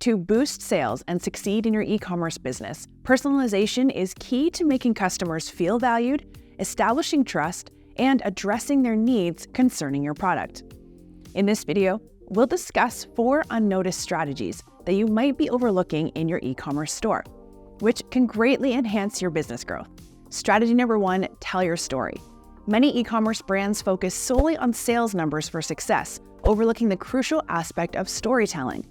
To boost sales and succeed in your e-commerce business, personalization is key to making customers feel valued, establishing trust, and addressing their needs concerning your product. In this video, we'll discuss 4 unnoticed strategies that you might be overlooking in your e-commerce store, which can greatly enhance your business growth. Strategy number 1, tell your story. Many e-commerce brands focus solely on sales numbers for success, overlooking the crucial aspect of storytelling.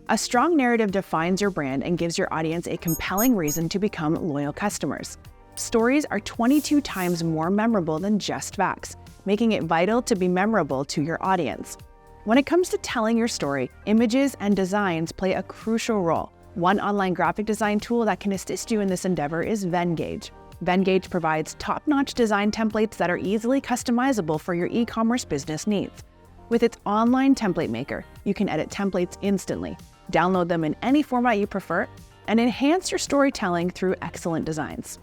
A strong narrative defines your brand and gives your audience a compelling reason to become loyal customers. Stories are 22 times more memorable than just facts, making it vital to be memorable to your audience. When it comes to telling your story, images and designs play a crucial role. One online graphic design tool that can assist you in this endeavor is Venngage. Venngage provides top-notch design templates that are easily customizable for your e-commerce business needs. With its online template maker, you can edit templates instantly, download them in any format you prefer, and enhance your storytelling through excellent designs.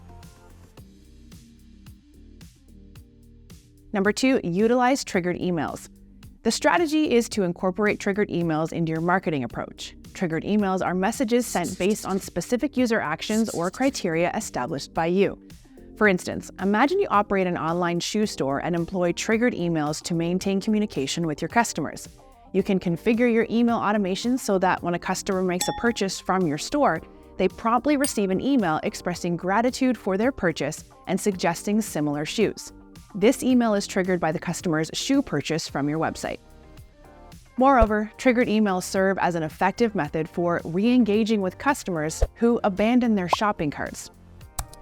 Number 2, utilize triggered emails. The strategy is to incorporate triggered emails into your marketing approach. Triggered emails are messages sent based on specific user actions or criteria established by you. For instance, imagine you operate an online shoe store and employ triggered emails to maintain communication with your customers. You can configure your email automation so that when a customer makes a purchase from your store, they promptly receive an email expressing gratitude for their purchase and suggesting similar shoes. This email is triggered by the customer's shoe purchase from your website. Moreover, triggered emails serve as an effective method for re-engaging with customers who abandon their shopping carts.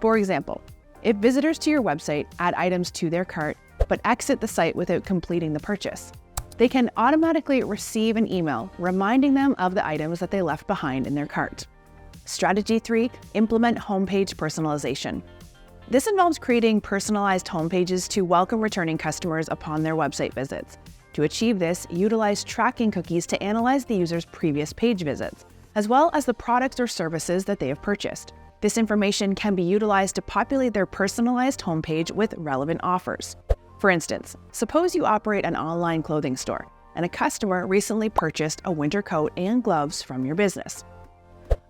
For example, if visitors to your website add items to their cart but exit the site without completing the purchase, they can automatically receive an email reminding them of the items that they left behind in their cart. Strategy 3, implement homepage personalization. This involves creating personalized homepages to welcome returning customers upon their website visits. To achieve this, utilize tracking cookies to analyze the user's previous page visits, as well as the products or services that they have purchased. This information can be utilized to populate their personalized homepage with relevant offers. For instance, suppose you operate an online clothing store, and a customer recently purchased a winter coat and gloves from your business.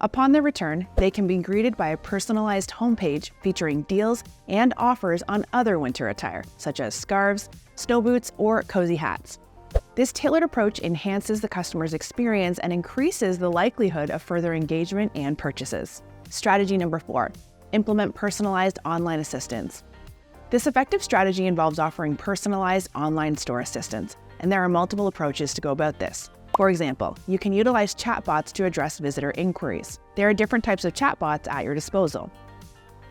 Upon their return, they can be greeted by a personalized homepage featuring deals and offers on other winter attire, such as scarves, snow boots, or cozy hats. This tailored approach enhances the customer's experience and increases the likelihood of further engagement and purchases. Strategy number 4, implement personalized online assistance. This effective strategy involves offering personalized online store assistance, and there are multiple approaches to go about this. For example, you can utilize chatbots to address visitor inquiries. There are different types of chatbots at your disposal.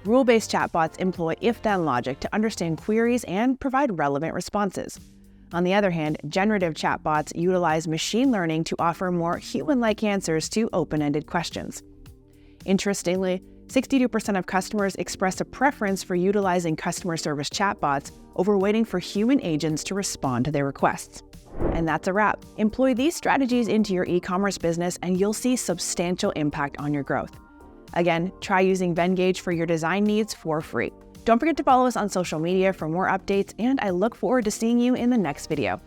Rule-based chatbots employ if-then logic to understand queries and provide relevant responses. On the other hand, generative chatbots utilize machine learning to offer more human-like answers to open-ended questions. Interestingly, 62% of customers express a preference for utilizing customer service chatbots over waiting for human agents to respond to their requests. And that's a wrap. Employ these strategies into your e-commerce business and you'll see substantial impact on your growth. Again, try using Venngage for your design needs for free. Don't forget to follow us on social media for more updates, and I look forward to seeing you in the next video.